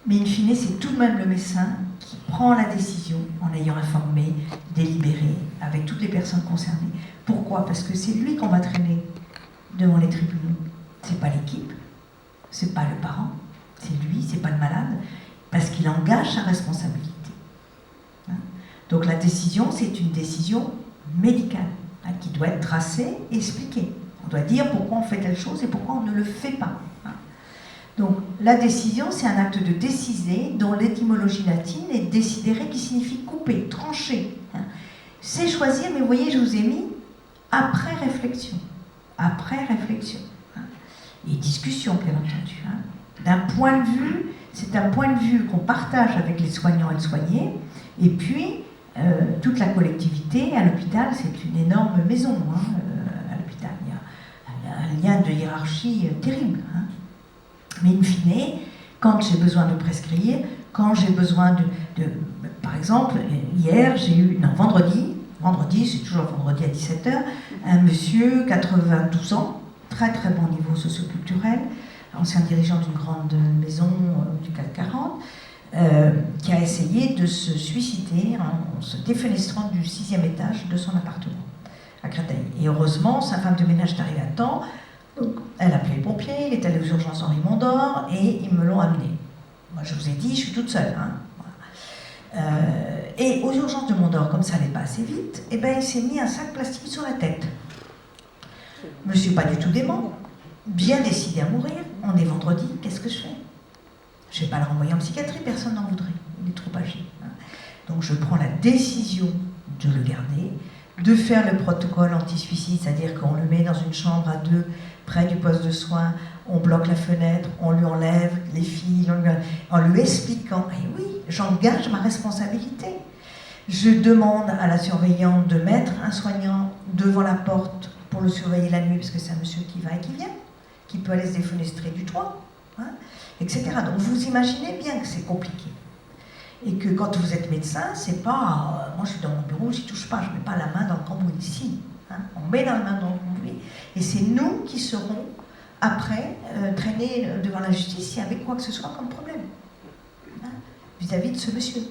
Mais in fine, c'est tout de même le médecin qui prend la décision en ayant informé, délibéré, avec toutes les personnes concernées. Pourquoi? Parce que c'est lui qu'on va traîner devant les tribunaux. C'est pas l'équipe, c'est pas le parent, c'est lui, c'est pas le malade, parce qu'il engage sa responsabilité. Hein? Donc la décision, c'est une décision médicale, hein, qui doit être tracée et expliquée. On doit dire pourquoi on fait telle chose et pourquoi on ne le fait pas. Hein? Donc la décision, c'est un acte de décider dont l'étymologie latine est décidere, qui signifie couper, trancher. Hein? C'est choisir, mais vous voyez, je vous ai mis après réflexion. Après réflexion. Hein? Et discussion, bien entendu. Hein? D'un point de vue, c'est un point de vue qu'on partage avec les soignants et le soigné, et puis toute la collectivité. À l'hôpital, c'est une énorme maison. Hein? À l'hôpital, il y a un lien de hiérarchie terrible. Hein? Mais in fine, quand j'ai besoin de prescrire, quand j'ai besoin par exemple, hier, j'ai eu, non, vendredi, c'est toujours vendredi à 17h, un monsieur, 92 ans, très très bon niveau socioculturel, ancien dirigeant d'une grande maison du CAC 40, qui a essayé de se suicider en se défenestrant du 6e étage de son appartement à Créteil. Et heureusement, sa femme de ménage est arrivée à temps, donc elle a appelé les pompiers, il est allé aux urgences Henri Mondor et ils me l'ont amené. Moi je vous ai dit, je suis toute seule. Hein. Voilà. Et aux urgences de Mondor, comme ça n'allait pas assez vite, eh ben, il s'est mis un sac plastique sur la tête. Monsieur pas du tout dément, bien décidé à mourir, on est vendredi, qu'est-ce que je fais? Je ne vais pas le renvoyer en psychiatrie, personne n'en voudrait, il est trop âgé. Hein. Donc je prends la décision de le garder, de faire le protocole anti-suicide, c'est-à-dire qu'on le met dans une chambre à 2, près du poste de soins, on bloque la fenêtre, on lui enlève les fils, en lui expliquant, et oui, j'engage ma responsabilité. Je demande à la surveillante de mettre un soignant devant la porte pour le surveiller la nuit, parce que c'est un monsieur qui va et qui vient, qui peut aller se défenestrer du toit, hein, etc. Donc vous imaginez bien que c'est compliqué. Et que quand vous êtes médecin, c'est pas moi je suis dans mon bureau, j'y touche pas, je mets pas la main dans le cambouis ici. Hein, on met la main dans le cambouis et c'est nous qui serons après traînés devant la justice s'il y avait quoi que ce soit comme problème, hein, vis-à-vis de ce monsieur.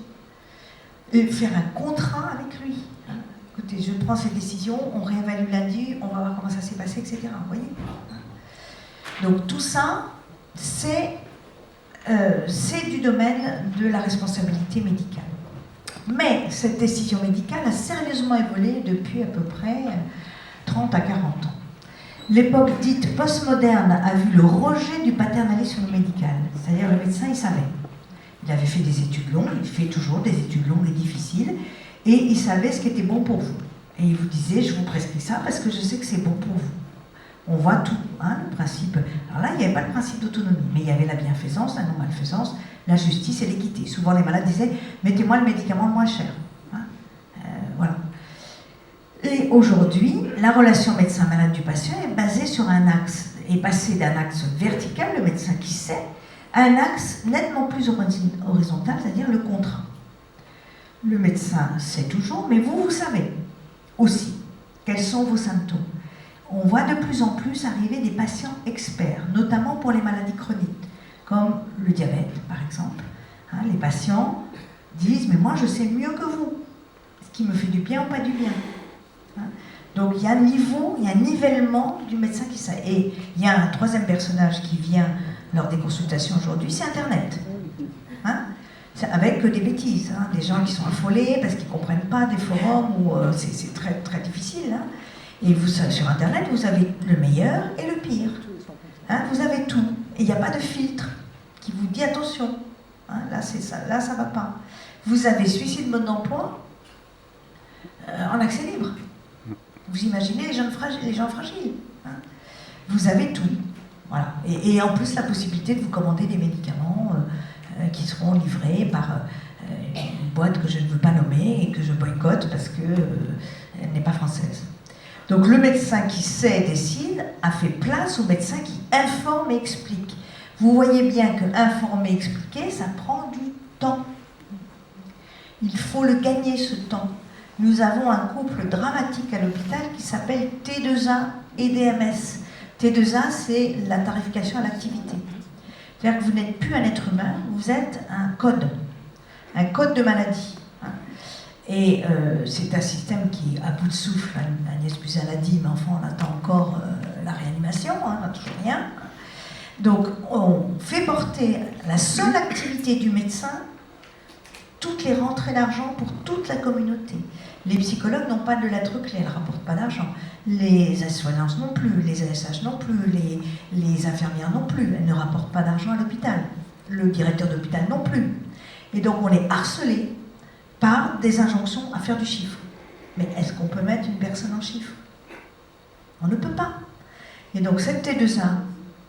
Et faire un contrat avec lui. Hein. Écoutez, je prends cette décision, on réévalue lundi, on va voir comment ça s'est passé, etc. Vous voyez, hein. Donc tout ça, c'est du domaine de la responsabilité médicale. Mais cette décision médicale a sérieusement évolué depuis à peu près 30 à 40 ans. L'époque dite postmoderne a vu le rejet du paternalisme médical. C'est-à-dire le médecin, il savait. Il avait fait des études longues, il fait toujours des études longues et difficiles, et il savait ce qui était bon pour vous. Et il vous disait, je vous prescris ça parce que je sais que c'est bon pour vous. On voit tout, hein, le principe. Alors là, il n'y avait pas le principe d'autonomie, mais il y avait la bienfaisance, la non-malfaisance, la justice et l'équité. Souvent, les malades disaient, mettez-moi le médicament le moins cher. Hein, voilà. Et aujourd'hui, la relation médecin-malade du patient est basée sur un axe, est passée d'un axe vertical, le médecin qui sait, à un axe nettement plus horizontal, c'est-à-dire le contrat. Le médecin sait toujours, mais vous savez aussi quels sont vos symptômes. On voit de plus en plus arriver des patients experts, notamment pour les maladies chroniques, comme le diabète, par exemple. Hein, les patients disent, mais moi je sais mieux que vous, ce qui me fait du bien ou pas du bien. Hein, donc il y a un niveau, il y a un nivellement du médecin qui sait. Et il y a un troisième personnage qui vient lors des consultations aujourd'hui, c'est Internet. Hein, avec que des bêtises, hein, des gens qui sont affolés parce qu'ils ne comprennent pas des forums où c'est très, très difficile. Hein. Et vous, sur Internet, vous avez le meilleur et le pire. Hein, vous avez tout. Et il n'y a pas de filtre qui vous dit attention. Hein, là, c'est ça, là, ça ne va pas. Vous avez suicide mode d'emploi en accès libre. Vous imaginez les gens fragiles. Hein. Vous avez tout. Voilà. Et en plus, la possibilité de vous commander des médicaments qui seront livrés par une boîte que je ne veux pas nommer et que je boycotte parce qu'elle n'est pas française. Donc le médecin qui sait et décide a fait place au médecin qui informe et explique. Vous voyez bien que informer et expliquer, ça prend du temps. Il faut le gagner, ce temps. Nous avons un couple dramatique à l'hôpital qui s'appelle T2A et DMS. T2A, c'est la tarification à l'activité. C'est-à-dire que vous n'êtes plus un être humain, vous êtes un code de maladie. Et c'est un système qui est à bout de souffle. Agnès Buzyn l'a dit, mais enfin, on attend encore la réanimation, on n'a toujours rien. Donc, on fait porter la seule activité du médecin toutes les rentrées d'argent pour toute la communauté. Les psychologues n'ont pas de lettres clés, elles ne rapportent pas d'argent. Les aides-soignants non plus, les ASH non plus, les infirmières non plus, elles ne rapportent pas d'argent à l'hôpital. Le directeur d'hôpital non plus. Et donc, on est harcelé par des injonctions à faire du chiffre. Mais est-ce qu'on peut mettre une personne en chiffre? On ne peut pas. Et donc cette T2A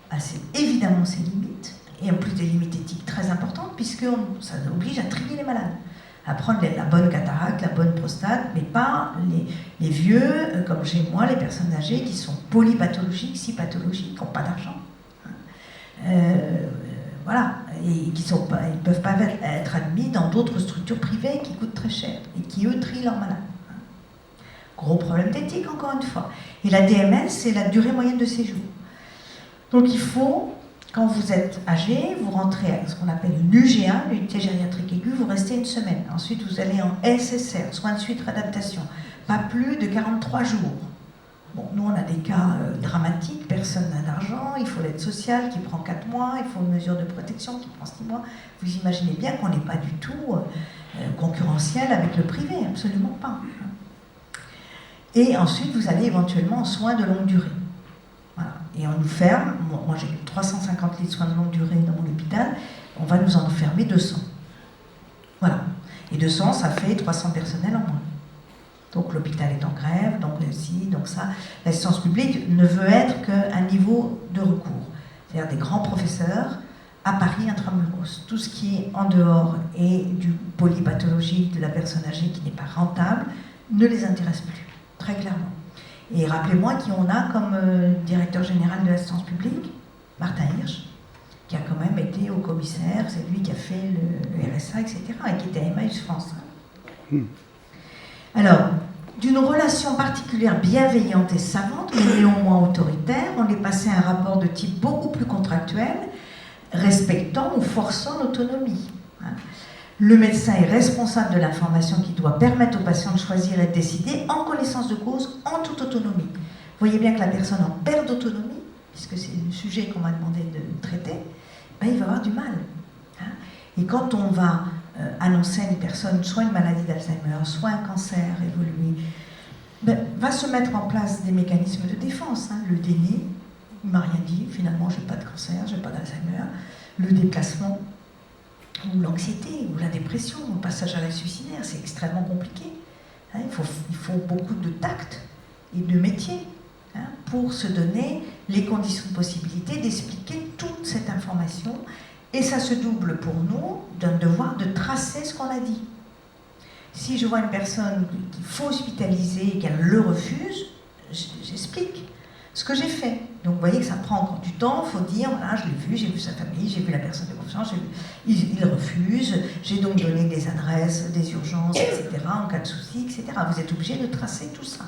a évidemment ses limites, et en plus des limites éthiques très importantes, puisque ça oblige à trier les malades, à prendre la bonne cataracte, la bonne prostate, mais pas les vieux, comme chez moi, les personnes âgées qui sont polypathologiques, si pathologiques, qui n'ont pas d'argent. Voilà, et qui ne peuvent pas être admis dans d'autres structures privées qui coûtent très cher et qui, eux, trient leurs malades. Gros problème d'éthique, encore une fois. Et la DMS, c'est la durée moyenne de séjour. Donc il faut, quand vous êtes âgé, vous rentrez à ce qu'on appelle une UGA, l'unité gériatrique aiguë, vous restez une semaine. Ensuite, vous allez en SSR, soins de suite réadaptation. Pas plus de 43 jours. Bon, nous, on a des cas dramatiques, personne n'a d'argent, il faut l'aide sociale qui prend 4 mois, il faut une mesure de protection qui prend 6 mois. Vous imaginez bien qu'on n'est pas du tout concurrentiel avec le privé, absolument pas. Et ensuite, vous allez éventuellement en soins de longue durée. Voilà. Et on nous ferme, moi j'ai 350 lits de soins de longue durée dans mon hôpital, on va nous en fermer 200. Voilà. Et 200, ça fait 300 personnels en moins. Donc l'hôpital est en grève, donc ceci, donc ça. L'assistance publique ne veut être qu'un niveau de recours. C'est-à-dire des grands professeurs à Paris intramuros. Tout ce qui est en dehors et du polypathologique de la personne âgée qui n'est pas rentable ne les intéresse plus, très clairement. Et rappelez-moi qui on a comme directeur général de l'assistance publique, Martin Hirsch, qui a quand même été au commissaire, c'est lui qui a fait le RSA, etc., et qui était à Emmaüs France. Alors, d'une relation particulière bienveillante et savante, mais néanmoins autoritaire, on est passé à un rapport de type beaucoup plus contractuel, respectant ou forçant l'autonomie. Le médecin est responsable de l'information qui doit permettre au patient de choisir et de décider en connaissance de cause, en toute autonomie. Vous voyez bien que la personne en perd d'autonomie, puisque c'est le sujet qu'on m'a demandé de traiter, ben, il va avoir du mal. Et quand on va annoncer à une personne soit une maladie d'Alzheimer, soit un cancer évolué, ben, va se mettre en place des mécanismes de défense. Le déni, il ne m'a rien dit, finalement j'ai pas de cancer, j'ai pas d'Alzheimer, le déplacement, ou l'anxiété, ou la dépression, ou le passage à la suicidaire, c'est extrêmement compliqué. Il faut beaucoup de tact et de métier pour se donner les conditions de possibilité d'expliquer toute cette information. Et ça se double pour nous d'un devoir de tracer ce qu'on a dit. Si je vois une personne qu'il faut hospitaliser et qu'elle le refuse, j'explique ce que j'ai fait. Donc vous voyez que ça prend encore du temps, il faut dire, voilà, je l'ai vu, j'ai vu sa famille, j'ai vu la personne de confiance, il refuse, j'ai donc donné des adresses, des urgences, etc., en cas de souci, etc. Vous êtes obligé de tracer tout ça.